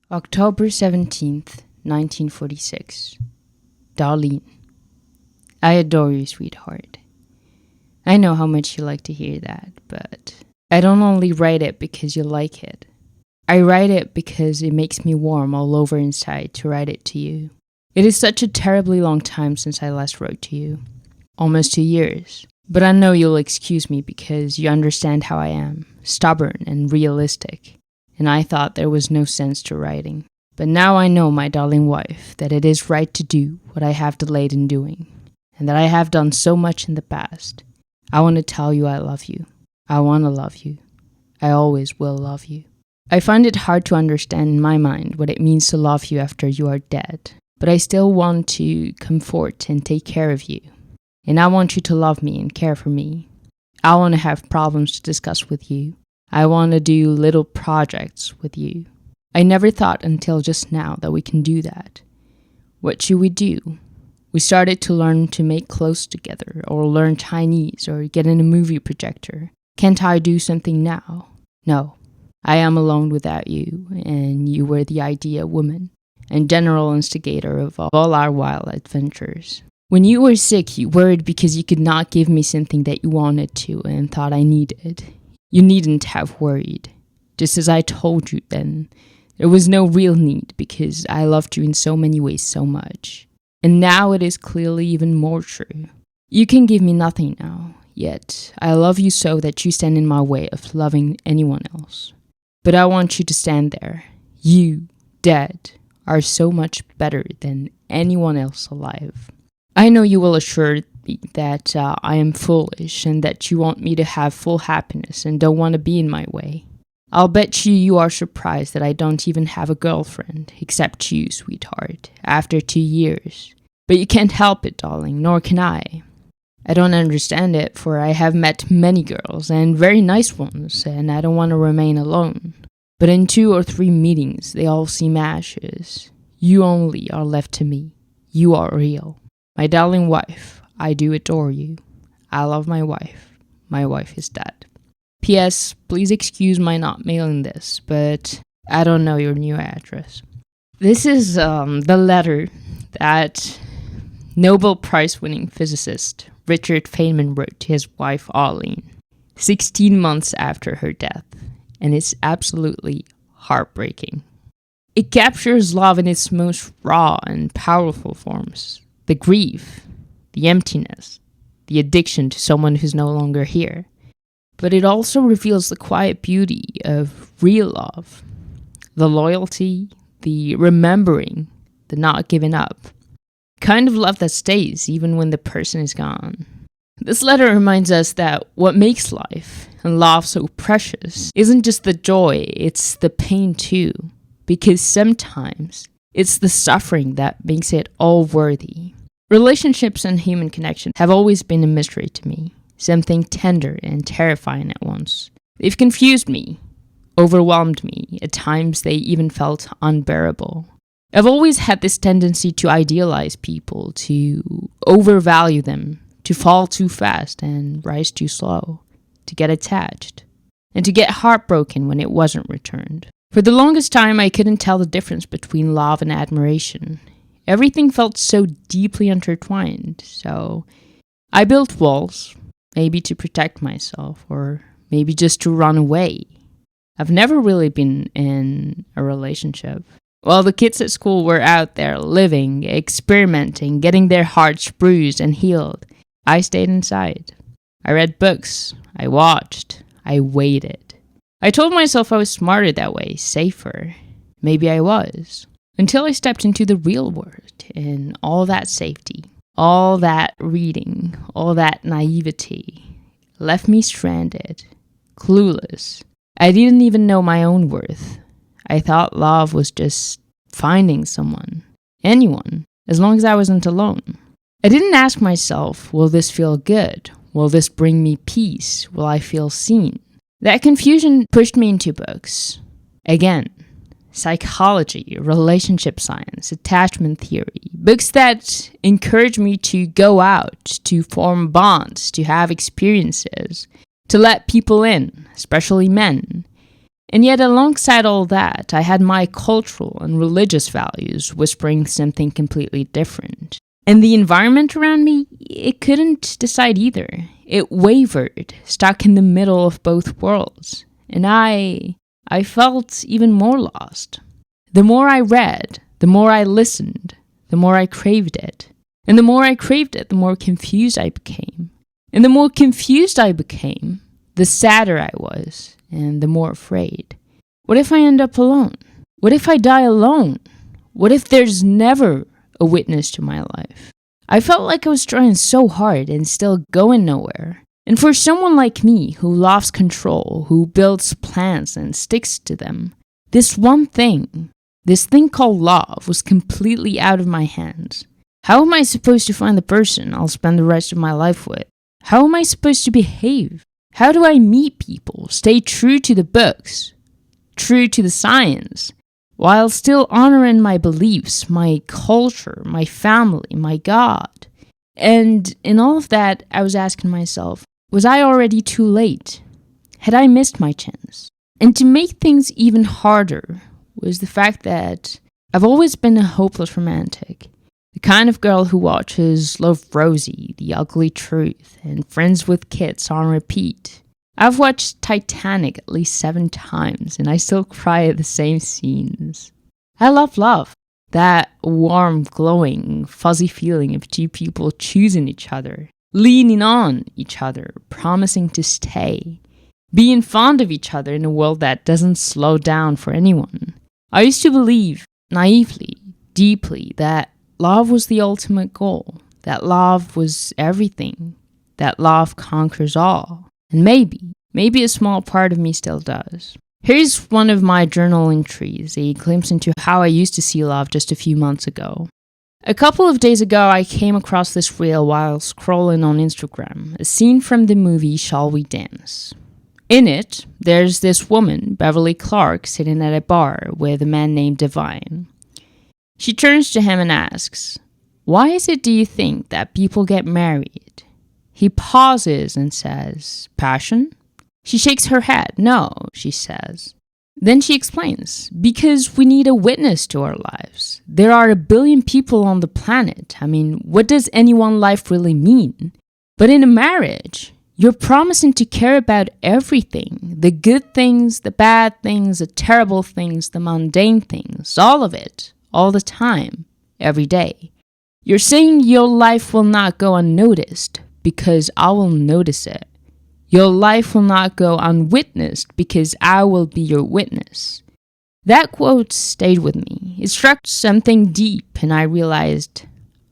October 17th, 1946. Darlene. I adore you, sweetheart. I know how much you like to hear that, but I don't only write it because you like it. I write it because it makes me warm all over inside to write it to you. It is such a terribly long time since I last wrote to you. Almost 2 years. But I know you'll excuse me because you understand how I am, stubborn and realistic. And I thought there was no sense to writing. But now I know, my darling wife, that it is right to do what I have delayed in doing, and that I have done so much in the past. I want to tell you I love you. I want to love you. I always will love you. I find it hard to understand in my mind what it means to love you after you are dead, but I still want to comfort and take care of you. And I want you to love me and care for me. I want to have problems to discuss with you. I want to do little projects with you. I never thought until just now that we can do that. What should we do? We started to learn to make clothes together, or learn Chinese, or get in a movie projector. Can't I do something now? No. I am alone without you, and you were the idea woman, and general instigator of all our wild adventures. When you were sick, you worried because you could not give me something that you wanted to and thought I needed. You needn't have worried. Just as I told you then, there was no real need because I loved you in so many ways so much. And now it is clearly even more true. You can give me nothing now, yet I love you so that you stand in my way of loving anyone else. But I want you to stand there. You, dead, are so much better than anyone else alive. I know you will assure me that I am foolish and that you want me to have full happiness and don't want to be in my way. I'll bet you are surprised that I don't even have a girlfriend, except you, sweetheart, after 2 years. But you can't help it, darling, nor can I. I don't understand it, for I have met many girls, and very nice ones, and I don't want to remain alone. But in 2 or 3 meetings, they all seem ashes. You only are left to me. You are real. My darling wife, I do adore you. I love my wife. My wife is dead. P.S. Please excuse my not mailing this, but I don't know your new address. This is the letter that Nobel Prize-winning physicist Richard Feynman wrote to his wife Arlene 16 months after her death, and it's absolutely heartbreaking. It captures love in its most raw and powerful forms. The grief, the emptiness, the addiction to someone who's no longer here. But it also reveals the quiet beauty of real love, the loyalty, the remembering, the not giving up. Kind of love that stays even when the person is gone. This letter reminds us that what makes life and love so precious isn't just the joy, it's the pain too. Because sometimes it's the suffering that makes it all worthy. Relationships and human connection have always been a mystery to me, something tender and terrifying at once. They've confused me, overwhelmed me, at times they even felt unbearable. I've always had this tendency to idealize people, to overvalue them, to fall too fast and rise too slow, to get attached, and to get heartbroken when it wasn't returned. For the longest time, I couldn't tell the difference between love and admiration. Everything felt so deeply intertwined, so I built walls, maybe to protect myself, or maybe just to run away. I've never really been in a relationship. While the kids at school were out there living, experimenting, getting their hearts bruised and healed, I stayed inside. I read books, I watched, I waited. I told myself I was smarter that way, safer. Maybe I was. Until I stepped into the real world, and all that safety, all that reading, all that naivety left me stranded, clueless. I didn't even know my own worth. I thought love was just finding someone, anyone, as long as I wasn't alone. I didn't ask myself, will this feel good? Will this bring me peace? Will I feel seen? That confusion pushed me into books. Again, psychology, relationship science, attachment theory, books that encourage me to go out, to form bonds, to have experiences, to let people in, especially men. And yet alongside all that, I had my cultural and religious values whispering something completely different. And the environment around me, it couldn't decide either. It wavered, stuck in the middle of both worlds. And I felt even more lost. The more I read, the more I listened, the more I craved it. And the more I craved it, the more confused I became. And the more confused I became, the sadder I was, and the more afraid. What if I end up alone? What if I die alone? What if there's never a witness to my life? I felt like I was trying so hard and still going nowhere. And for someone like me who loves control, who builds plans and sticks to them, this thing called love was completely out of my hands. How am I supposed to find the person I'll spend the rest of my life with? How am I supposed to behave? How do I meet people, stay true to the books, true to the science, while still honoring my beliefs, my culture, my family, my God? And in all of that, I was asking myself, was I already too late? Had I missed my chance? And to make things even harder was the fact that I've always been a hopeless romantic. The kind of girl who watches Love Rosie, The Ugly Truth, and Friends with Kids on repeat. I've watched Titanic at least 7 times, and I still cry at the same scenes. I love love. That warm, glowing, fuzzy feeling of two people choosing each other, leaning on each other, promising to stay, being fond of each other in a world that doesn't slow down for anyone. I used to believe, naively, deeply, that love was the ultimate goal, that love was everything, that love conquers all. And maybe a small part of me still does. Here's one of my journal entries, a glimpse into how I used to see love just a few months ago. A couple of days ago, I came across this reel while scrolling on Instagram, a scene from the movie Shall We Dance? In it, there's this woman, Beverly Clark, sitting at a bar with a man named Divine. She turns to him and asks, "Why is it, do you think, that people get married?" He pauses and says, "Passion?" She shakes her head. "No," she says. Then she explains, "Because we need a witness to our lives. There are 1 billion people on the planet. I mean, what does any one life really mean? But in a marriage, you're promising to care about everything. The good things, the bad things, the terrible things, the mundane things, all of it. All the time, every day. You're saying your life will not go unnoticed because I will notice it. Your life will not go unwitnessed because I will be your witness." That quote stayed with me. It struck something deep, and I realized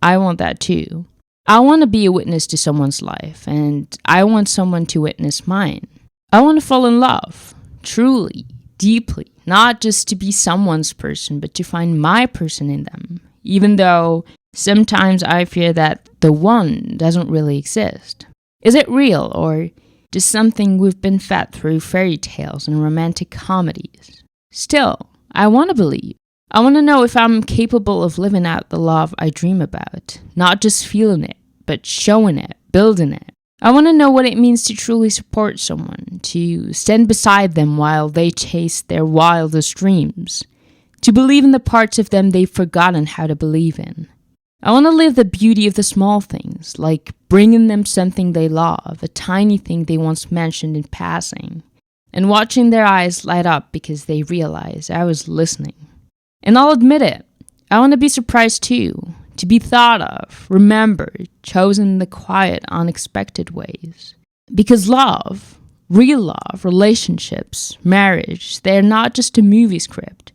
I want that too. I want to be a witness to someone's life, and I want someone to witness mine. I want to fall in love, truly, deeply. Not just to be someone's person, but to find my person in them. Even though sometimes I fear that the one doesn't really exist. Is it real, or just something we've been fed through fairy tales and romantic comedies? Still, I want to believe. I want to know if I'm capable of living out the love I dream about. Not just feeling it, but showing it, building it. I want to know what it means to truly support someone, to stand beside them while they chase their wildest dreams, to believe in the parts of them they've forgotten how to believe in. I want to live the beauty of the small things, like bringing them something they love, a tiny thing they once mentioned in passing, and watching their eyes light up because they realize I was listening. And I'll admit it, I want to be surprised too. To be thought of, remembered, chosen in the quiet, unexpected ways. Because love, real love, relationships, marriage, they're not just a movie script.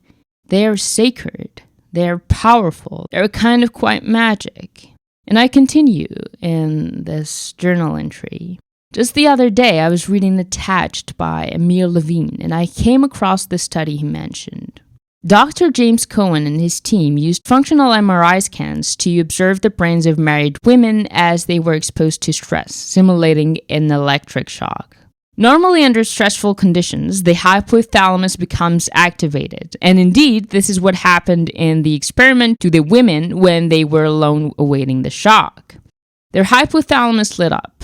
They are sacred. They are powerful. They're a kind of quiet magic. And I continue in this journal entry. Just the other day, I was reading Attached by Amir Levine, and I came across the study he mentioned. Dr. James Cohen and his team used functional MRI scans to observe the brains of married women as they were exposed to stress, simulating an electric shock. Normally, under stressful conditions, the hypothalamus becomes activated, and indeed, this is what happened in the experiment to the women when they were alone awaiting the shock. Their hypothalamus lit up.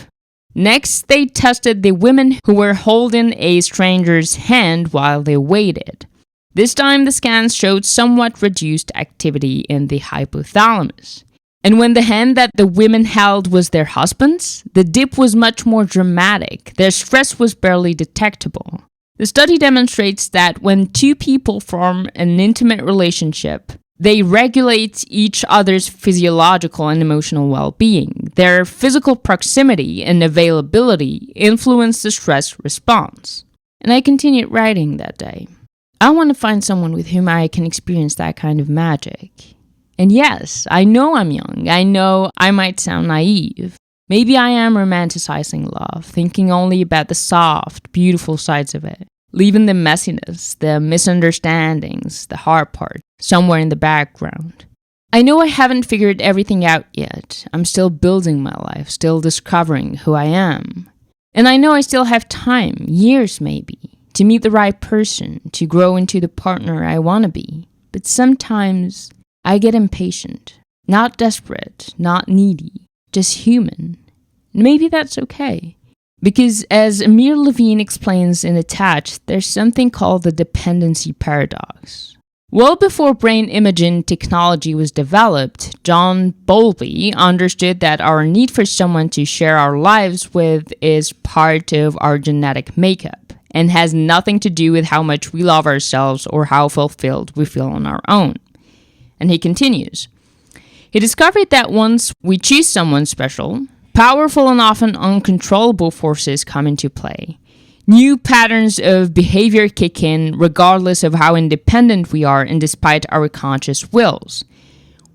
Next, they tested the women who were holding a stranger's hand while they waited. This time, the scans showed somewhat reduced activity in the hypothalamus. And when the hand that the women held was their husband's, the dip was much more dramatic. Their stress was barely detectable. The study demonstrates that when two people form an intimate relationship, they regulate each other's physiological and emotional well-being. Their physical proximity and availability influence the stress response. And I continued writing that day. I want to find someone with whom I can experience that kind of magic. And yes, I know I'm young. I know I might sound naive. Maybe I am romanticizing love, thinking only about the soft, beautiful sides of it, leaving the messiness, the misunderstandings, the hard part, somewhere in the background. I know I haven't figured everything out yet. I'm still building my life, still discovering who I am. And I know I still have time, years maybe, to meet the right person, to grow into the partner I want to be. But sometimes I get impatient, not desperate, not needy, just human. And maybe that's okay. Because as Amir Levine explains in Attached, there's something called the dependency paradox. Well before brain imaging technology was developed, John Bowlby understood that our need for someone to share our lives with is part of our genetic makeup and has nothing to do with how much we love ourselves or how fulfilled we feel on our own. And he continues, he discovered that once we choose someone special, powerful and often uncontrollable forces come into play. New patterns of behavior kick in regardless of how independent we are and despite our conscious wills.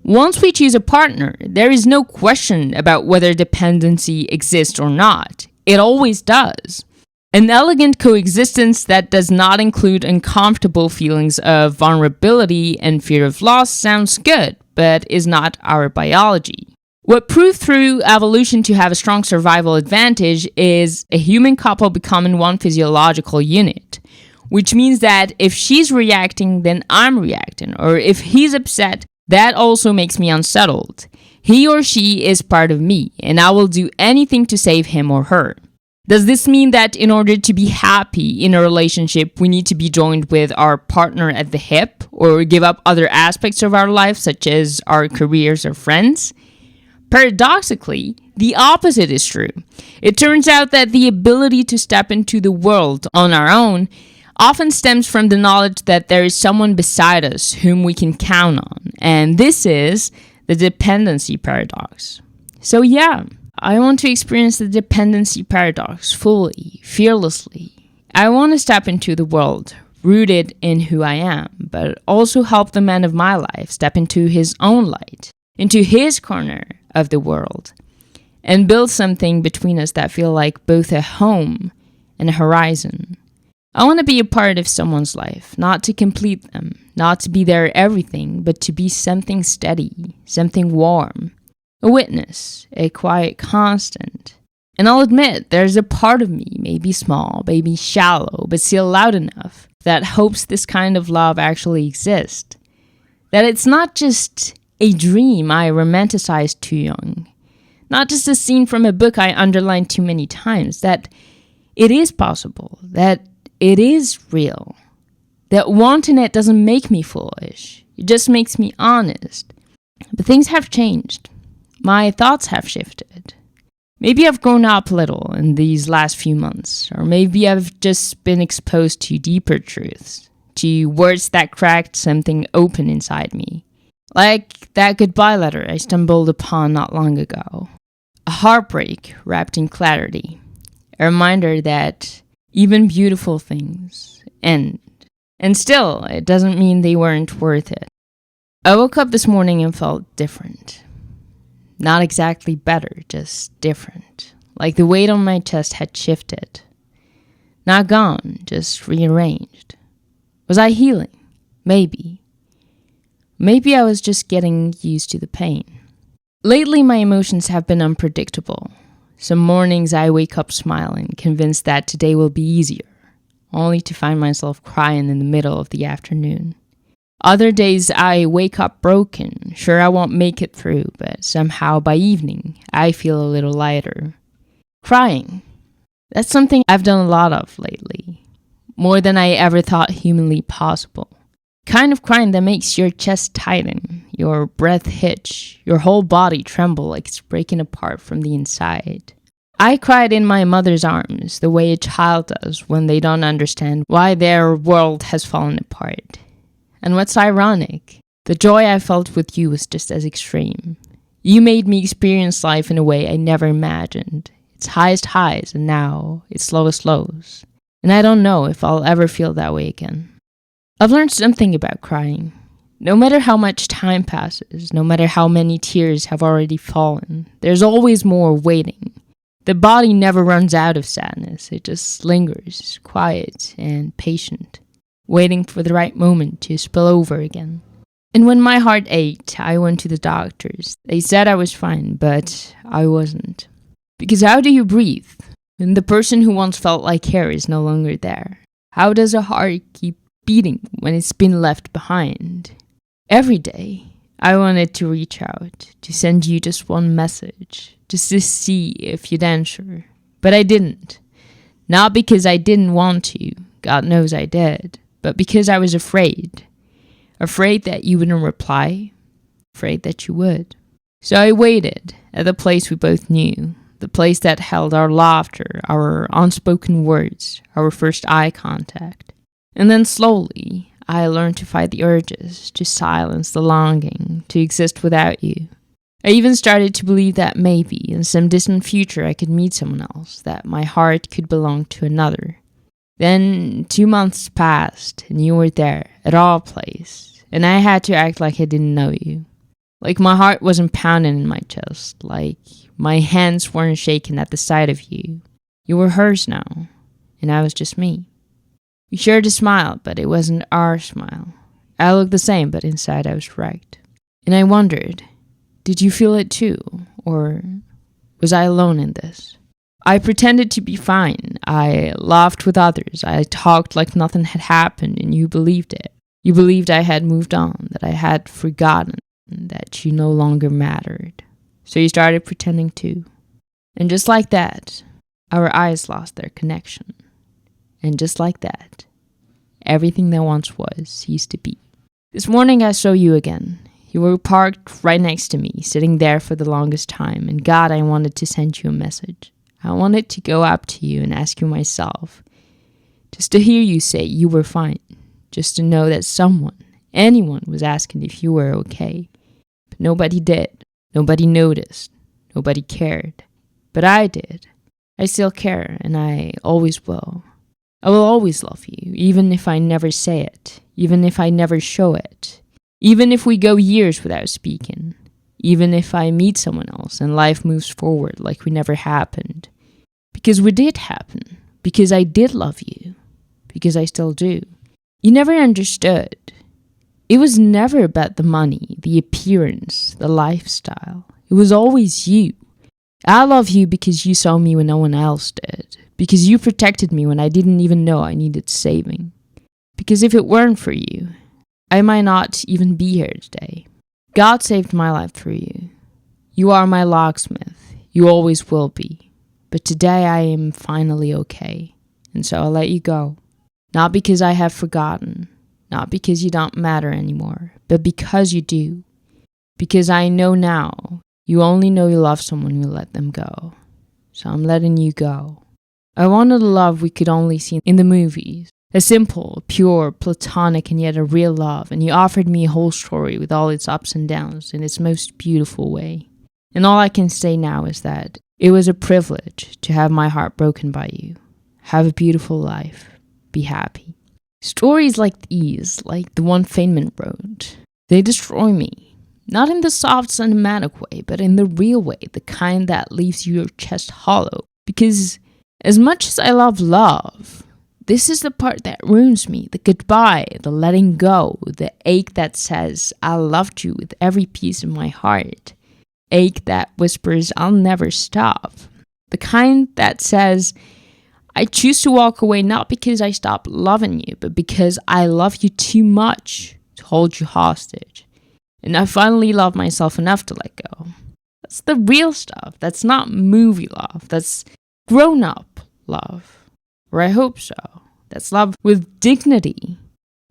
Once we choose a partner, there is no question about whether dependency exists or not. It always does. An elegant coexistence that does not include uncomfortable feelings of vulnerability and fear of loss sounds good, but is not our biology. What proved through evolution to have a strong survival advantage is a human couple becoming one physiological unit, which means that if she's reacting, then I'm reacting, or if he's upset, that also makes me unsettled. He or she is part of me, and I will do anything to save him or her. Does this mean that in order to be happy in a relationship, we need to be joined with our partner at the hip, or give up other aspects of our life, such as our careers or friends? Paradoxically, the opposite is true. It turns out that the ability to step into the world on our own often stems from the knowledge that there is someone beside us whom we can count on. And this is the dependency paradox. So yeah, I want to experience the dependency paradox fully, fearlessly. I want to step into the world rooted in who I am, but also help the man of my life step into his own light, into his corner of the world, and build something between us that feel like both a home and a horizon. I want to be a part of someone's life, not to complete them, not to be their everything, but to be something steady, something warm, a witness, a quiet constant. And I'll admit, there's a part of me, maybe small, maybe shallow, but still loud enough, that hopes this kind of love actually exists. That it's not just a dream I romanticized too young. Not just a scene from a book I underlined too many times. That it is possible. That it is real. That wanting it doesn't make me foolish. It just makes me honest. But things have changed. My thoughts have shifted. Maybe I've grown up a little in these last few months. Or maybe I've just been exposed to deeper truths. To words that cracked something open inside me. Like that goodbye letter I stumbled upon not long ago. A heartbreak wrapped in clarity. A reminder that even beautiful things end. And still, it doesn't mean they weren't worth it. I woke up this morning and felt different. Not exactly better, just different. Like the weight on my chest had shifted. Not gone, just rearranged. Was I healing? Maybe. Maybe I was just getting used to the pain. Lately, my emotions have been unpredictable. Some mornings I wake up smiling, convinced that today will be easier, only to find myself crying in the middle of the afternoon. Other days I wake up broken, sure I won't make it through, but somehow by evening I feel a little lighter. Crying. That's something I've done a lot of lately. More than I ever thought humanly possible. Kind of crying that makes your chest tighten, your breath hitch, your whole body tremble like it's breaking apart from the inside. I cried in my mother's arms the way a child does when they don't understand why their world has fallen apart. And what's ironic, the joy I felt with you was just as extreme. You made me experience life in a way I never imagined. It's highest highs and now it's lowest lows. And I don't know if I'll ever feel that way again. I've learned something about crying. No matter how much time passes, no matter how many tears have already fallen, there's always more waiting. The body never runs out of sadness, it just lingers, quiet and patient, waiting for the right moment to spill over again. And when my heart ached, I went to the doctors. They said I was fine, but I wasn't. Because how do you breathe when the person who once felt like air is no longer there? How does a heart keep beating when it's been left behind? Every day, I wanted to reach out, to send you just one message, just to see if you'd answer. But I didn't. Not because I didn't want to, God knows I did, but because I was afraid. Afraid that you wouldn't reply, afraid that you would. So I waited at the place we both knew, the place that held our laughter, our unspoken words, our first eye contact. And then slowly, I learned to fight the urges, to silence the longing, to exist without you. I even started to believe that maybe, in some distant future, I could meet someone else, that my heart could belong to another. Then 2 months passed, and you were there, at our place, and I had to act like I didn't know you. Like my heart wasn't pounding in my chest, like my hands weren't shaking at the sight of you. You were hers now, and I was just me. We shared a smile, but it wasn't our smile. I looked the same, but inside I was wrecked. And I wondered, did you feel it too? Or was I alone in this? I pretended to be fine. I laughed with others. I talked like nothing had happened, and you believed it. You believed I had moved on, that I had forgotten, that you no longer mattered. So you started pretending too. And just like that, our eyes lost their connection. And just like that, everything that once was ceased to be. This morning I saw you again. You were parked right next to me, sitting there for the longest time, and God, I wanted to send you a message. I wanted to go up to you and ask you myself, just to hear you say you were fine, just to know that someone, anyone was asking if you were okay. But nobody did. Nobody noticed. Nobody cared. But I did. I still care, and I always will. I will always love you, even if I never say it, even if I never show it, even if we go years without speaking, even if I meet someone else and life moves forward like we never happened. Because we did happen, because I did love you, because I still do. You never understood. It was never about the money, the appearance, the lifestyle. It was always you. I love you because you saw me when no one else did. Because you protected me when I didn't even know I needed saving. Because if it weren't for you, I might not even be here today. God saved my life through you. You are my locksmith. You always will be. But today I am finally okay. And so I'll let you go. Not because I have forgotten. Not because you don't matter anymore. But because you do. Because I know now you only know you love someone when you let them go. So I'm letting you go. I wanted a love we could only see in the movies. A simple, pure, platonic, and yet a real love. And you offered me a whole story with all its ups and downs in its most beautiful way. And all I can say now is that it was a privilege to have my heart broken by you. Have a beautiful life. Be happy. Stories like these, like the one Feynman wrote, they destroy me. Not in the soft cinematic way, but in the real way, the kind that leaves your chest hollow. Because as much as I love, this is the part that ruins me. The goodbye, the letting go, the ache that says, I loved you with every piece of my heart. Ache that whispers, I'll never stop. The kind that says, I choose to walk away not because I stopped loving you, but because I love you too much to hold you hostage. And I finally love myself enough to let go. That's the real stuff. That's not movie love. That's grown-up love. Or I hope so. That's love with dignity.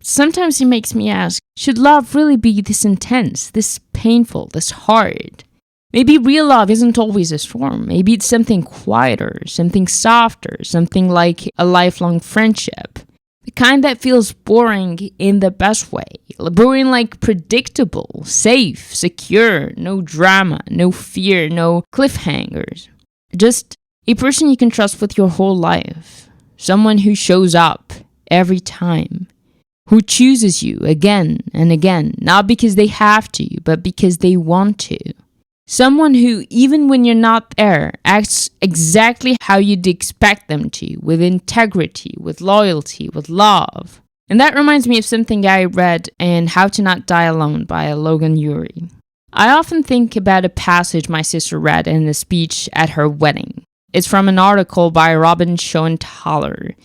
Sometimes it makes me ask, should love really be this intense, this painful, this hard? Maybe real love isn't always a storm. Maybe it's something quieter, something softer, something like a lifelong friendship. The kind that feels boring in the best way. Boring like predictable, safe, secure, no drama, no fear, no cliffhangers. Just a person you can trust with your whole life. Someone who shows up every time. Who chooses you again and again, not because they have to, but because they want to. Someone who, even when you're not there, acts exactly how you'd expect them to, with integrity, with loyalty, with love. And that reminds me of something I read in How to Not Die Alone by Logan. I often think about a passage my sister read in a speech at her wedding. It's from an article by Robin Schoenthaler,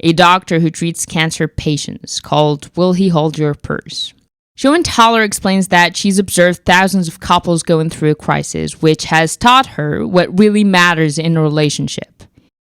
a doctor who treats cancer patients, called Will He Hold Your Purse? Schoenthaler explains that she's observed thousands of couples going through a crisis, which has taught her what really matters in a relationship.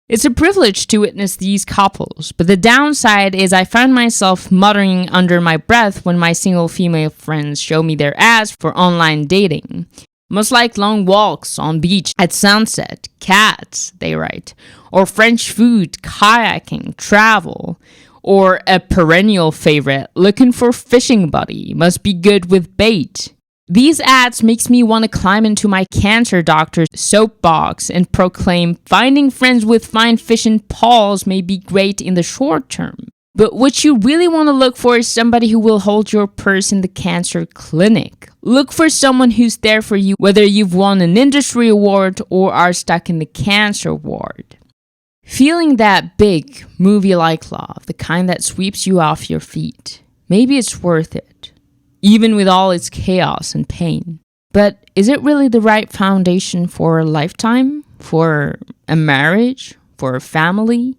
It's a privilege to witness these couples, but the downside is I find myself muttering under my breath when my single female friends show me their ads for online dating. Most like long walks on beach at sunset, cats, they write, or French food, kayaking, travel, or a perennial favorite, looking for fishing buddy, must be good with bait. These ads makes me want to climb into my cancer doctor's soapbox and proclaim finding friends with fine fishing paws may be great in the short term. But what you really want to look for is somebody who will hold your purse in the cancer clinic. Look for someone who's there for you, whether you've won an industry award or are stuck in the cancer ward. Feeling that big, movie-like love, the kind that sweeps you off your feet, maybe it's worth it, even with all its chaos and pain. But is it really the right foundation for a lifetime? For a marriage? For a family?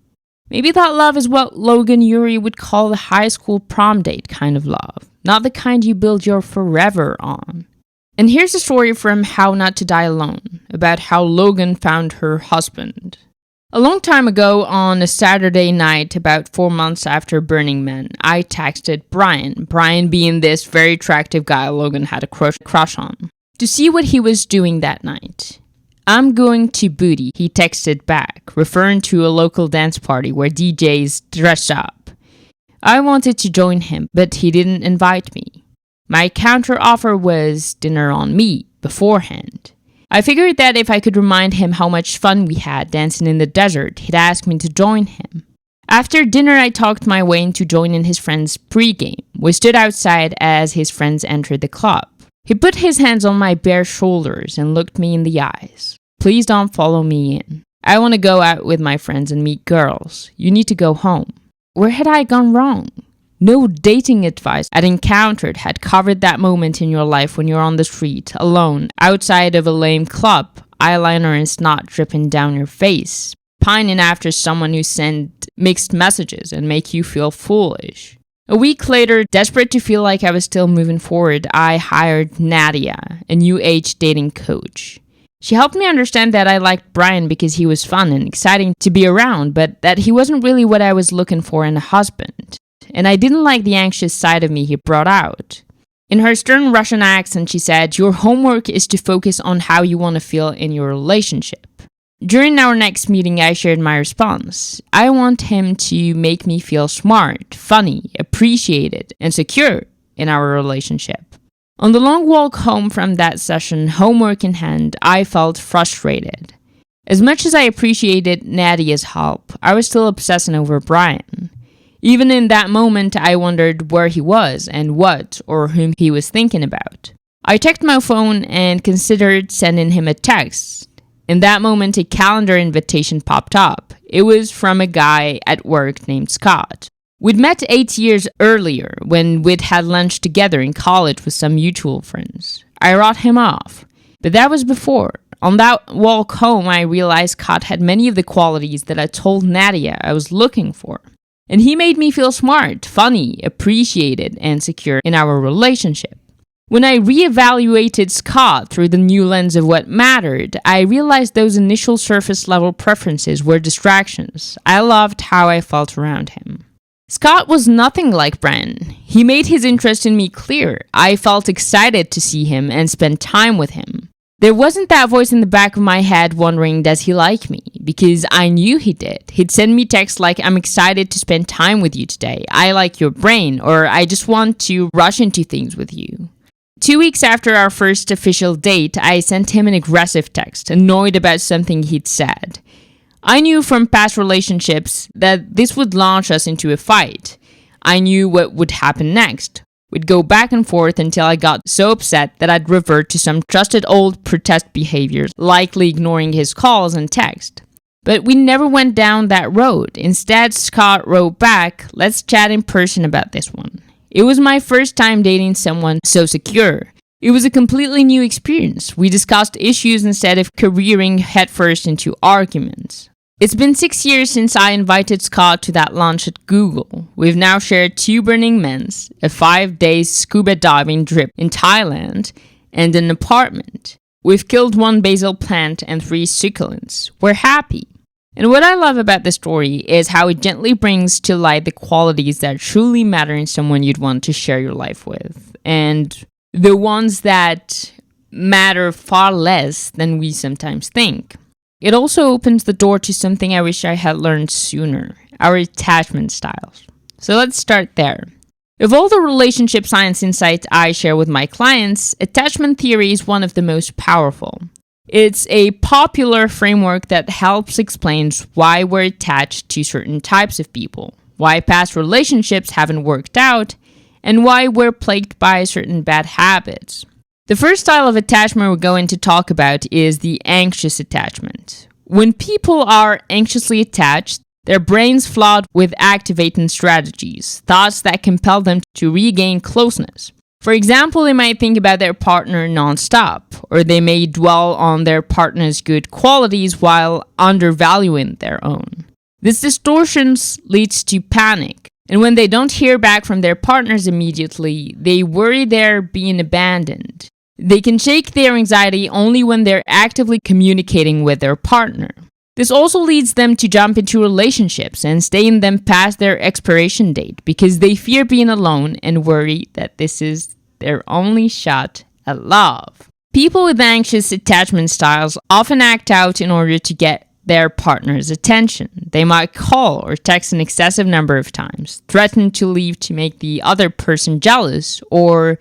Maybe that love is what Logan would call the high school prom date kind of love, not the kind you build your forever on. And here's a story from How Not to Die Alone, about how Logan found her husband. A long time ago, on a Saturday night, about 4 months after Burning Man, I texted Brian being this very attractive guy Logan had a crush on, to see what he was doing that night. I'm going to Booty, he texted back, referring to a local dance party where DJs dress up. I wanted to join him, but he didn't invite me. My counter offer was dinner on me, beforehand. I figured that if I could remind him how much fun we had dancing in the desert, he'd ask me to join him. After dinner, I talked my way into joining his friend's pregame. We stood outside as his friends entered the club. He put his hands on my bare shoulders and looked me in the eyes. Please don't follow me in. I want to go out with my friends and meet girls. You need to go home. Where had I gone wrong? No dating advice I'd encountered had covered that moment in your life when you're on the street, alone, outside of a lame club, eyeliner and snot dripping down your face, pining after someone who sent mixed messages and make you feel foolish. A week later, desperate to feel like I was still moving forward, I hired Nadia, a new age dating coach. She helped me understand that I liked Brian because he was fun and exciting to be around, but that he wasn't really what I was looking for in a husband. And I didn't like the anxious side of me he brought out. In her stern Russian accent, she said, "Your homework is to focus on how you want to feel in your relationship." During our next meeting, I shared my response. I want him to make me feel smart, funny, appreciated, and secure in our relationship. On the long walk home from that session, homework in hand, I felt frustrated. As much as I appreciated Nadia's help, I was still obsessing over Brian. Even in that moment, I wondered where he was and what or whom he was thinking about. I checked my phone and considered sending him a text. In that moment, a calendar invitation popped up. It was from a guy at work named Scott. We'd met 8 years earlier when we'd had lunch together in college with some mutual friends. I wrote him off. But that was before. On that walk home, I realized Scott had many of the qualities that I told Nadia I was looking for. And he made me feel smart, funny, appreciated, and secure in our relationship. When I reevaluated Scott through the new lens of what mattered, I realized those initial surface-level preferences were distractions. I loved how I felt around him. Scott was nothing like Bren. He made his interest in me clear. I felt excited to see him and spend time with him. There wasn't that voice in the back of my head wondering, does he like me? Because I knew he did. He'd send me texts like, I'm excited to spend time with you today. I like your brain, or I just want to rush into things with you. 2 weeks after our first official date, I sent him an aggressive text, annoyed about something he'd said. I knew from past relationships that this would launch us into a fight. I knew what would happen next. We'd go back and forth until I got so upset that I'd revert to some trusted old protest behaviors, likely ignoring his calls and text. But we never went down that road. Instead, Scott wrote back, let's chat in person about this one. It was my first time dating someone so secure. It was a completely new experience. We discussed issues instead of careering headfirst into arguments. It's been 6 years since I invited Scott to that lunch at Google. We've now shared 2 Burning Mans, a 5-day scuba diving trip in Thailand, and an apartment. We've killed 1 basil plant and 3 succulents. We're happy. And what I love about the story is how it gently brings to light the qualities that truly matter in someone you'd want to share your life with, and the ones that matter far less than we sometimes think. It also opens the door to something I wish I had learned sooner, our attachment styles. So let's start there. Of all the relationship science insights I share with my clients, attachment theory is one of the most powerful. It's a popular framework that helps explain why we're attached to certain types of people, why past relationships haven't worked out, and why we're plagued by certain bad habits. The first style of attachment we're going to talk about is the anxious attachment. When people are anxiously attached, their brains flood with activating strategies, thoughts that compel them to regain closeness. For example, they might think about their partner nonstop, or they may dwell on their partner's good qualities while undervaluing their own. This distortion leads to panic, and when they don't hear back from their partners immediately, they worry they're being abandoned. They can shake their anxiety only when they're actively communicating with their partner. This also leads them to jump into relationships and stay in them past their expiration date because they fear being alone and worry that this is their only shot at love. People with anxious attachment styles often act out in order to get their partner's attention. They might call or text an excessive number of times, threaten to leave to make the other person jealous, or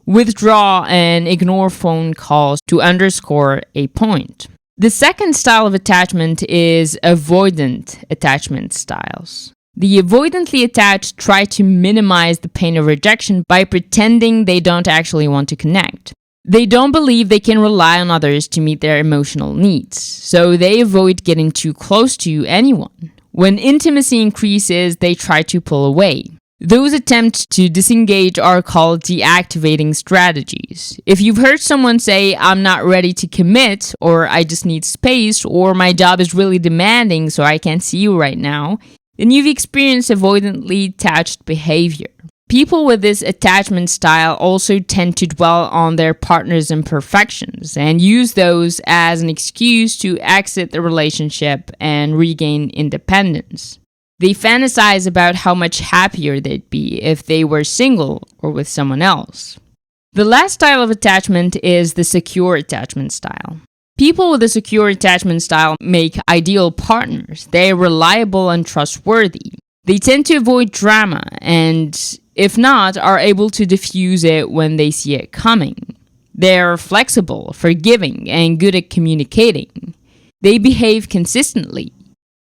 withdraw and ignore phone calls to underscore a point. The second style of attachment is avoidant attachment styles. The avoidantly attached try to minimize the pain of rejection by pretending they don't actually want to connect. They don't believe they can rely on others to meet their emotional needs, so they avoid getting too close to anyone. When intimacy increases, they try to pull away. Those attempts to disengage are called deactivating strategies. If you've heard someone say, I'm not ready to commit, or I just need space, or my job is really demanding so I can't see you right now, then you've experienced avoidantly attached behavior. People with this attachment style also tend to dwell on their partner's imperfections and use those as an excuse to exit the relationship and regain independence. They fantasize about how much happier they'd be if they were single or with someone else. The last style of attachment is the secure attachment style. People with a secure attachment style make ideal partners. They're reliable and trustworthy. They tend to avoid drama and, if not, are able to diffuse it when they see it coming. They're flexible, forgiving, and good at communicating. They behave consistently.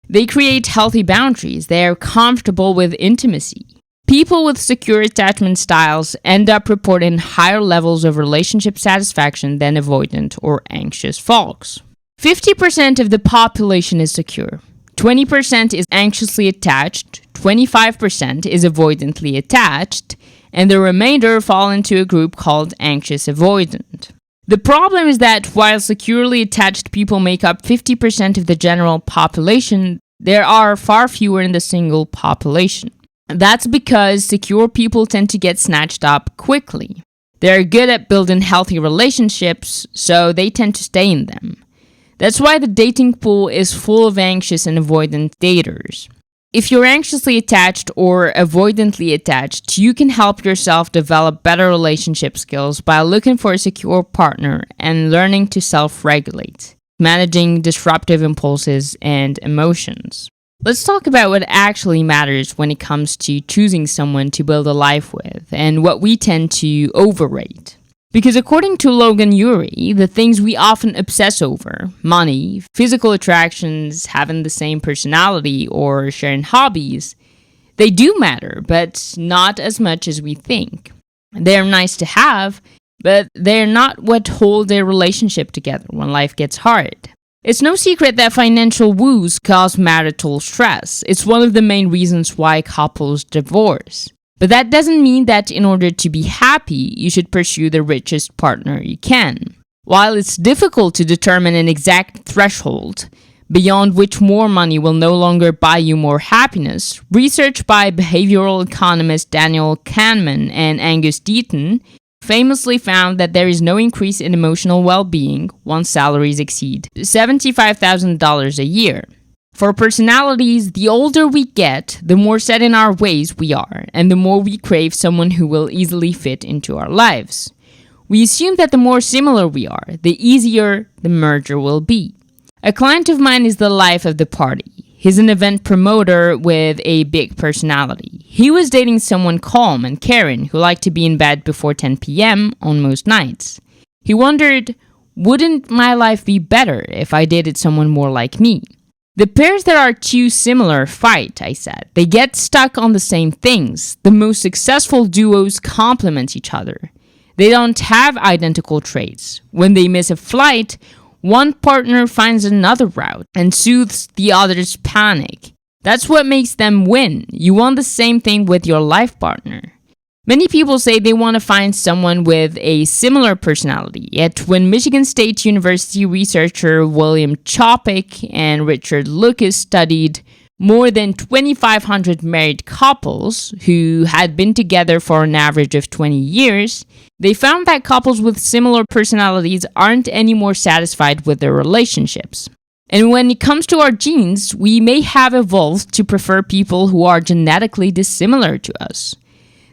They create healthy boundaries. They are comfortable with intimacy. People with secure attachment styles end up reporting higher levels of relationship satisfaction than avoidant or anxious folks. 50% of the population is secure. 20% is anxiously attached. 25% is avoidantly attached. And the remainder fall into a group called anxious avoidant. The problem is that while securely attached people make up 50% of the general population, there are far fewer in the single population. That's because secure people tend to get snatched up quickly. They're good at building healthy relationships, so they tend to stay in them. That's why the dating pool is full of anxious and avoidant daters. If you're anxiously attached or avoidantly attached, you can help yourself develop better relationship skills by looking for a secure partner and learning to self-regulate, managing disruptive impulses and emotions. Let's talk about what actually matters when it comes to choosing someone to build a life with and what we tend to overrate. Because according to Logan, the things we often obsess over, money, physical attractions, having the same personality, or sharing hobbies, they do matter, but not as much as we think. They're nice to have, but they're not what hold a relationship together when life gets hard. It's no secret that financial woes cause marital stress. It's one of the main reasons why couples divorce. But that doesn't mean that in order to be happy, you should pursue the richest partner you can. While it's difficult to determine an exact threshold, beyond which more money will no longer buy you more happiness, research by behavioral economists Daniel Kahneman and Angus Deaton famously found that there is no increase in emotional well-being once salaries exceed $75,000 a year. For personalities, the older we get, the more set in our ways we are, and the more we crave someone who will easily fit into our lives. We assume that the more similar we are, the easier the merger will be. A client of mine is the life of the party. He's an event promoter with a big personality. He was dating someone calm and caring who liked to be in bed before 10 p.m. on most nights. He wondered, wouldn't my life be better if I dated someone more like me? The pairs that are too similar fight, I said. They get stuck on the same things. The most successful duos complement each other. They don't have identical traits. When they miss a flight, one partner finds another route and soothes the other's panic. That's what makes them win. You want the same thing with your life partner. Many people say they want to find someone with a similar personality, yet when Michigan State University researcher William Chopik and Richard Lucas studied more than 2,500 married couples who had been together for an average of 20 years, they found that couples with similar personalities aren't any more satisfied with their relationships. And when it comes to our genes, we may have evolved to prefer people who are genetically dissimilar to us.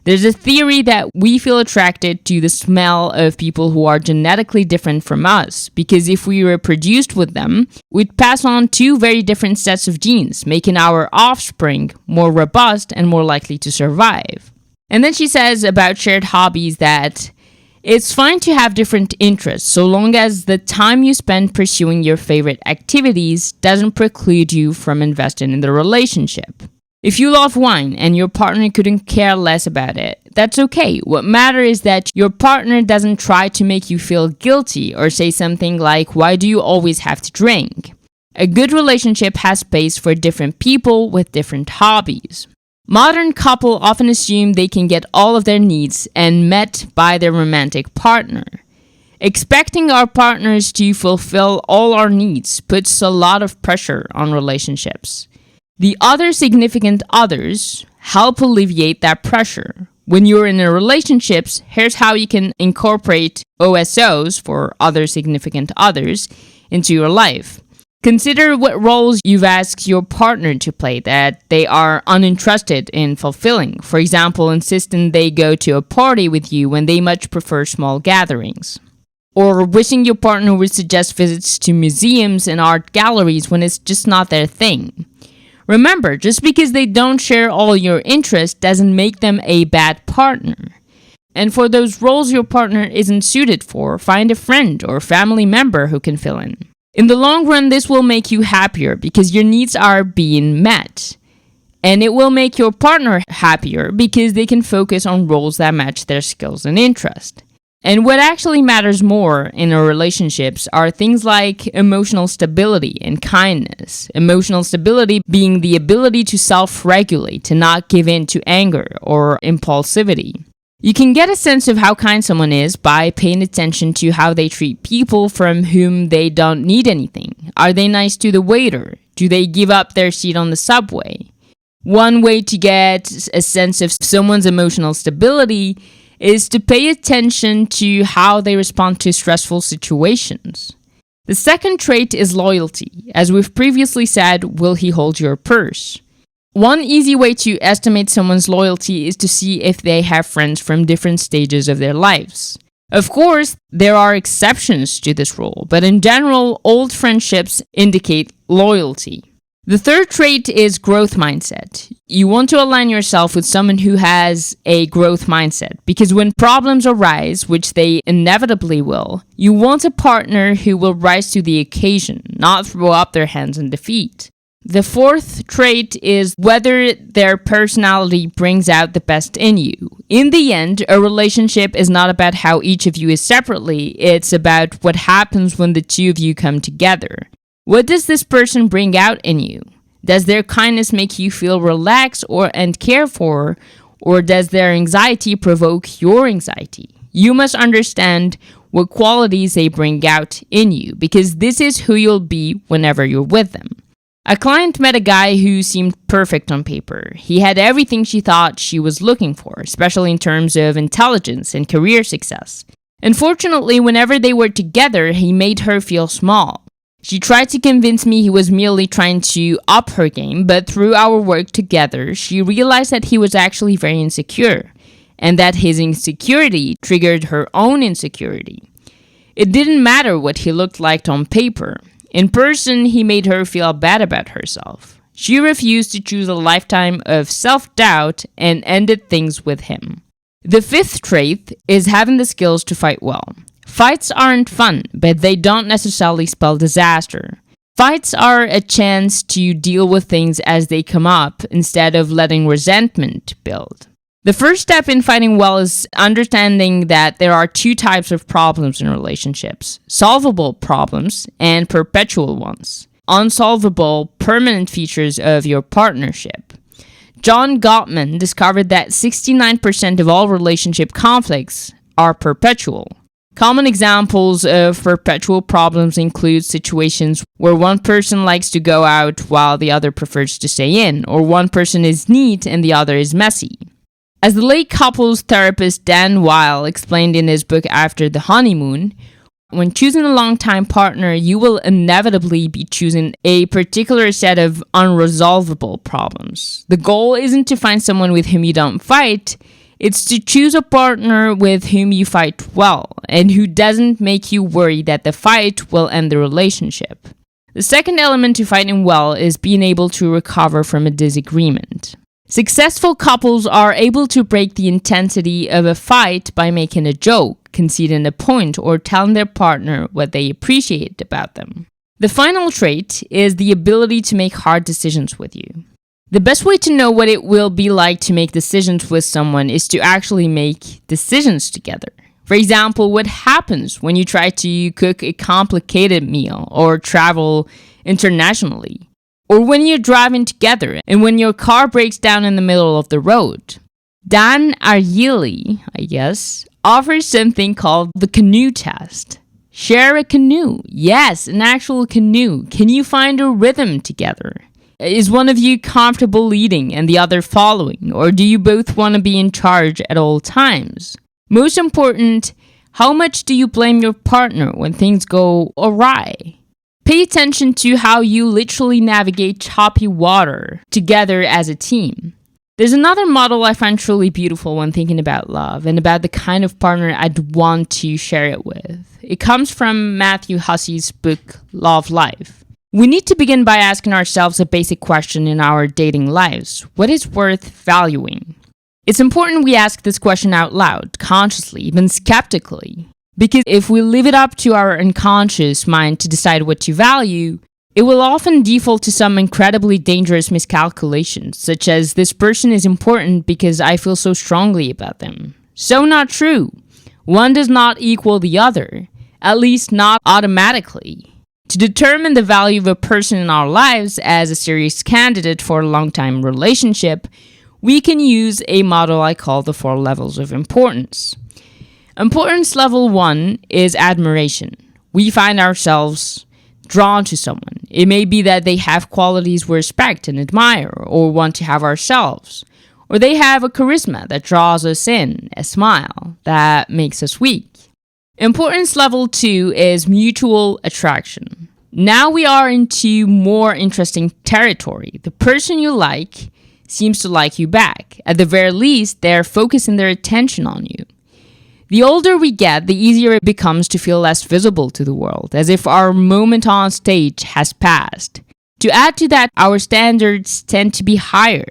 There's a theory that we feel attracted to the smell of people who are genetically different from us, because if we reproduced with them, we'd pass on two very different sets of genes, making our offspring more robust and more likely to survive. And then she says about shared hobbies that it's fine to have different interests so long as the time you spend pursuing your favorite activities doesn't preclude you from investing in the relationship. If you love wine and your partner couldn't care less about it, that's okay. What matters is that your partner doesn't try to make you feel guilty or say something like, "Why do you always have to drink?" A good relationship has space for different people with different hobbies. Modern couples often assume they can get all of their needs and met by their romantic partner. Expecting our partners to fulfill all our needs puts a lot of pressure on relationships. The other significant others help alleviate that pressure. When you're in a relationship, here's how you can incorporate OSOs, for other significant others, into your life. Consider what roles you've asked your partner to play that they are uninterested in fulfilling. For example, insisting they go to a party with you when they much prefer small gatherings. Or wishing your partner would suggest visits to museums and art galleries when it's just not their thing. Remember, just because they don't share all your interests doesn't make them a bad partner. And for those roles your partner isn't suited for, find a friend or family member who can fill in. In the long run, this will make you happier because your needs are being met. And it will make your partner happier because they can focus on roles that match their skills and interests. And what actually matters more in our relationships are things like emotional stability and kindness. Emotional stability being the ability to self-regulate, to not give in to anger or impulsivity. You can get a sense of how kind someone is by paying attention to how they treat people from whom they don't need anything. Are they nice to the waiter? Do they give up their seat on the subway? One way to get a sense of someone's emotional stability is to pay attention to how they respond to stressful situations. The second trait is loyalty. As we've previously said, will he hold your purse? One easy way to estimate someone's loyalty is to see if they have friends from different stages of their lives. Of course, there are exceptions to this rule, but in general, old friendships indicate loyalty. The third trait is growth mindset. You want to align yourself with someone who has a growth mindset, because when problems arise, which they inevitably will, you want a partner who will rise to the occasion, not throw up their hands in defeat. The fourth trait is whether their personality brings out the best in you. In the end, a relationship is not about how each of you is separately, it's about what happens when the two of you come together. What does this person bring out in you? Does their kindness make you feel relaxed and cared for, or does their anxiety provoke your anxiety? You must understand what qualities they bring out in you, because this is who you'll be whenever you're with them. A client met a guy who seemed perfect on paper. He had everything she thought she was looking for, especially in terms of intelligence and career success. Unfortunately, whenever they were together, he made her feel small. She tried to convince me he was merely trying to up her game, but through our work together, she realized that he was actually very insecure, and that his insecurity triggered her own insecurity. It didn't matter what he looked like on paper. In person, he made her feel bad about herself. She refused to choose a lifetime of self-doubt and ended things with him. The fifth trait is having the skills to fight well. Fights aren't fun, but they don't necessarily spell disaster. Fights are a chance to deal with things as they come up instead of letting resentment build. The first step in fighting well is understanding that there are two types of problems in relationships: solvable problems and perpetual ones. Unsolvable, permanent features of your partnership. John Gottman discovered that 69% of all relationship conflicts are perpetual. Common examples of perpetual problems include situations where one person likes to go out while the other prefers to stay in, or one person is neat and the other is messy. As the late couples therapist Dan Weil explained in his book After the Honeymoon, when choosing a long-time partner, you will inevitably be choosing a particular set of unresolvable problems. The goal isn't to find someone with whom you don't fight, it's to choose a partner with whom you fight well, and who doesn't make you worry that the fight will end the relationship. The second element to fighting well is being able to recover from a disagreement. Successful couples are able to break the intensity of a fight by making a joke, conceding a point, or telling their partner what they appreciate about them. The final trait is the ability to make hard decisions with you. The best way to know what it will be like to make decisions with someone is to actually make decisions together. For example, what happens when you try to cook a complicated meal or travel internationally? Or when you're driving together and when your car breaks down in the middle of the road? Dan Ariely, offers something called the canoe test. Share a canoe. Yes, an actual canoe. Can you find a rhythm together? Is one of you comfortable leading and the other following? Or do you both want to be in charge at all times? Most important, how much do you blame your partner when things go awry? Pay attention to how you literally navigate choppy water together as a team. There's another model I find truly beautiful when thinking about love and about the kind of partner I'd want to share it with. It comes from Matthew Hussey's book, Love Life. We need to begin by asking ourselves a basic question in our dating lives. What is worth valuing? It's important we ask this question out loud, consciously, even skeptically. Because if we leave it up to our unconscious mind to decide what to value, it will often default to some incredibly dangerous miscalculations, such as this person is important because I feel so strongly about them. So not true. One does not equal the other, at least not automatically. To determine the value of a person in our lives as a serious candidate for a long-time relationship, we can use a model I call the 4 levels of importance. Importance level 1 is admiration. We find ourselves drawn to someone. It may be that they have qualities we respect and admire or want to have ourselves. Or they have a charisma that draws us in, a smile that makes us weak. Importance level 2 is mutual attraction. Now we are into more interesting territory. The person you like seems to like you back. At the very least, they're focusing their attention on you. The older we get, the easier it becomes to feel less visible to the world, as if our moment on stage has passed. To add to that, our standards tend to be higher,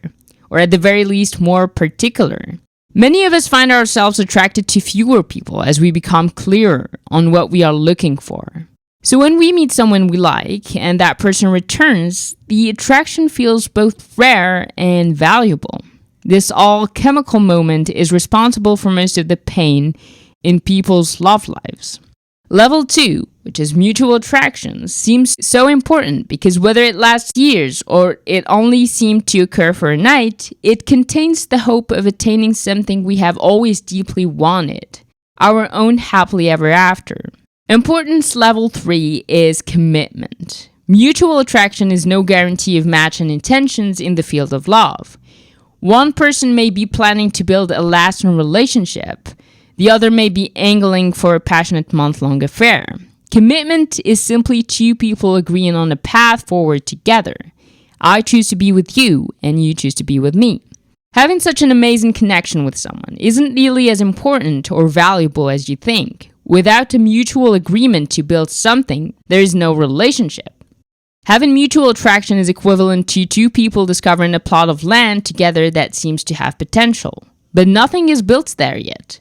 or at the very least more particular. Many of us find ourselves attracted to fewer people as we become clearer on what we are looking for. So when we meet someone we like and that person returns, the attraction feels both rare and valuable. This all-chemical moment is responsible for most of the pain in people's love lives. Level 2, which is mutual attraction, seems so important because whether it lasts years or it only seemed to occur for a night, it contains the hope of attaining something we have always deeply wanted, our own happily ever after. Importance level 3 is commitment. Mutual attraction is no guarantee of match and intentions in the field of love. One person may be planning to build a lasting relationship. The other may be angling for a passionate month-long affair. Commitment is simply two people agreeing on a path forward together. I choose to be with you, and you choose to be with me. Having such an amazing connection with someone isn't nearly as important or valuable as you think. Without a mutual agreement to build something, there is no relationship. Having mutual attraction is equivalent to two people discovering a plot of land together that seems to have potential. But nothing is built there yet.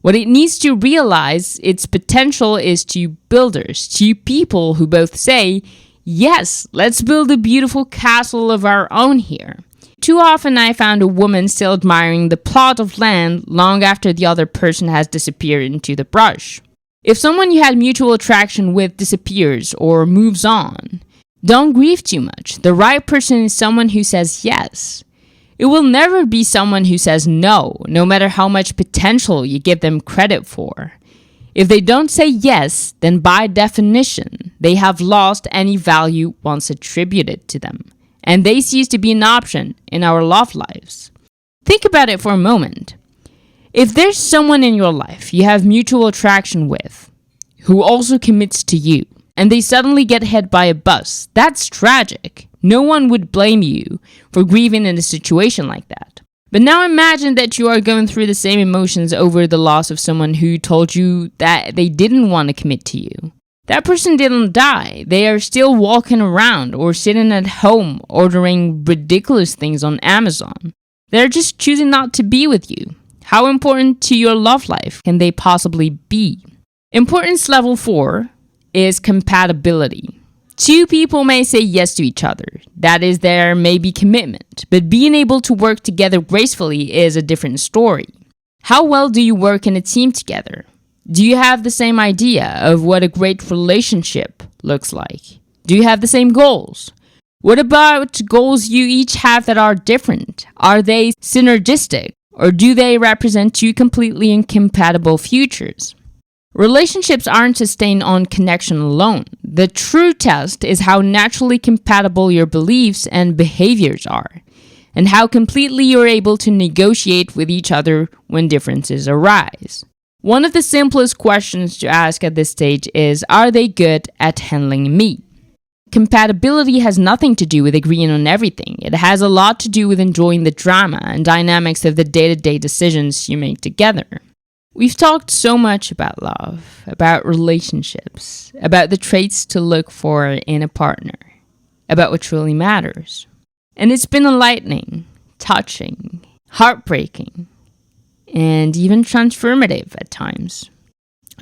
What it needs to realize its potential is two builders, two people who both say, yes, let's build a beautiful castle of our own here. Too often I found a woman still admiring the plot of land long after the other person has disappeared into the brush. If someone you had mutual attraction with disappears or moves on, don't grieve too much. The right person is someone who says yes. It will never be someone who says no, no matter how much potential you give them credit for. If they don't say yes, then by definition, they have lost any value once attributed to them, and they cease to be an option in our love lives. Think about it for a moment. If there's someone in your life you have mutual attraction with, who also commits to you, and they suddenly get hit by a bus, that's tragic. No one would blame you for grieving in a situation like that. But now imagine that you are going through the same emotions over the loss of someone who told you that they didn't want to commit to you. That person didn't die. They are still walking around or sitting at home ordering ridiculous things on Amazon. They're just choosing not to be with you. How important to your love life can they possibly be? Importance level 4 is compatibility. Two people may say yes to each other. That is, there may be commitment. But being able to work together gracefully is a different story. How well do you work in a team together? Do you have the same idea of what a great relationship looks like? Do you have the same goals? What about goals you each have that are different? Are they synergistic? Or do they represent two completely incompatible futures? Relationships aren't sustained on connection alone. The true test is how naturally compatible your beliefs and behaviors are, and how completely you're able to negotiate with each other when differences arise. One of the simplest questions to ask at this stage is, are they good at handling me? Compatibility has nothing to do with agreeing on everything. It has a lot to do with enjoying the drama and dynamics of the day-to-day decisions you make together. We've talked so much about love, about relationships, about the traits to look for in a partner, about what truly matters. And it's been enlightening, touching, heartbreaking, and even transformative at times.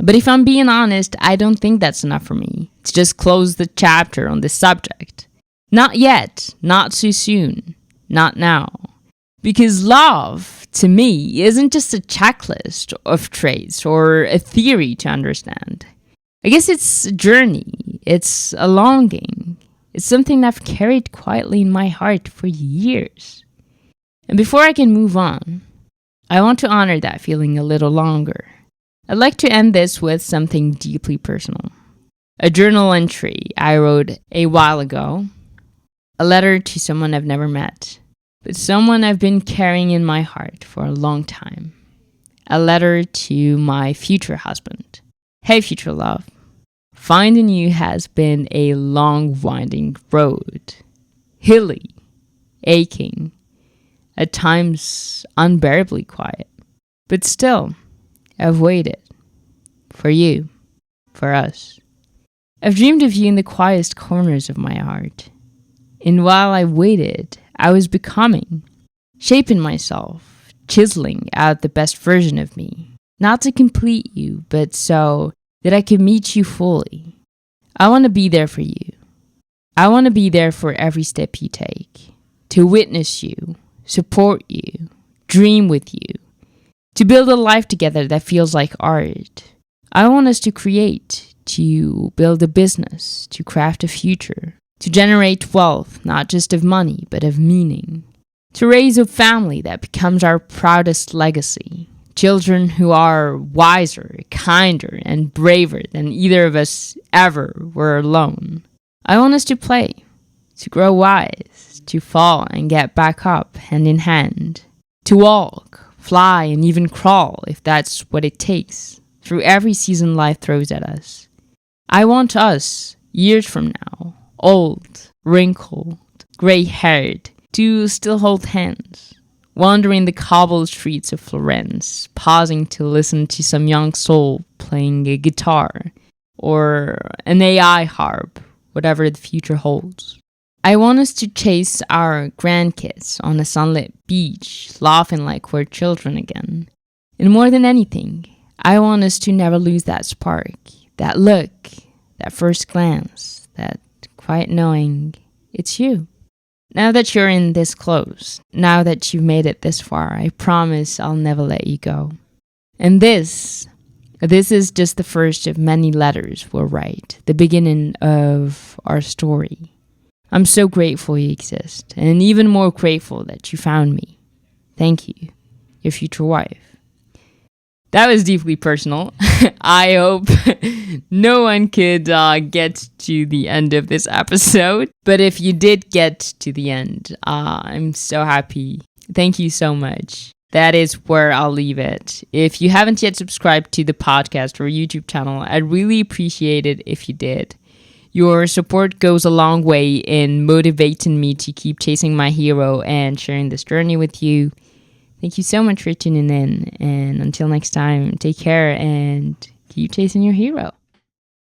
But if I'm being honest, I don't think that's enough for me to just close the chapter on this subject. Not yet, not too soon, not now. Because love, to me, isn't just a checklist of traits or a theory to understand. I guess it's a journey, it's a longing, it's something I've carried quietly in my heart for years. And before I can move on, I want to honor that feeling a little longer. I'd like to end this with something deeply personal. A journal entry I wrote a while ago, a letter to someone I've never met. but someone I've been carrying in my heart for a long time. A letter to my future husband. Hey, future love. Finding you has been a long, winding road. Hilly, aching, at times unbearably quiet. But still, I've waited. For you. For us. I've dreamed of you in the quietest corners of my heart. And while I waited, I was becoming, shaping myself, chiseling out the best version of me. Not to complete you, but so that I could meet you fully. I want to be there for you. I want to be there for every step you take. To witness you, support you, dream with you. To build a life together that feels like art. I want us to create, to build a business, to craft a future. To generate wealth, not just of money, but of meaning. To raise a family that becomes our proudest legacy. Children who are wiser, kinder, and braver than either of us ever were alone. I want us to play, to grow wise, to fall and get back up hand in hand. To walk, fly, and even crawl if that's what it takes, through every season life throws at us. I want us, years from now, old, wrinkled, gray-haired, to still hold hands, wandering the cobbled streets of Florence, pausing to listen to some young soul playing a guitar, or an AI harp, whatever the future holds. I want us to chase our grandkids on a sunlit beach, laughing like we're children again. And more than anything, I want us to never lose that spark, that look, that first glance, that quiet knowing it's you. Now that you're in this close, now that you've made it this far, I promise I'll never let you go. And this is just the first of many letters we'll write, the beginning of our story. I'm so grateful you exist, and even more grateful that you found me. Thank you, your future wife. That was deeply personal. I hope no one could get to the end of this episode. But if you did get to the end, I'm so happy. Thank you so much. That is where I'll leave it. If you haven't yet subscribed to the podcast or YouTube channel, I'd really appreciate it if you did. Your support goes a long way in motivating me to keep chasing my hero and sharing this journey with you. Thank you so much for tuning in, and until next time, take care and keep chasing your hero.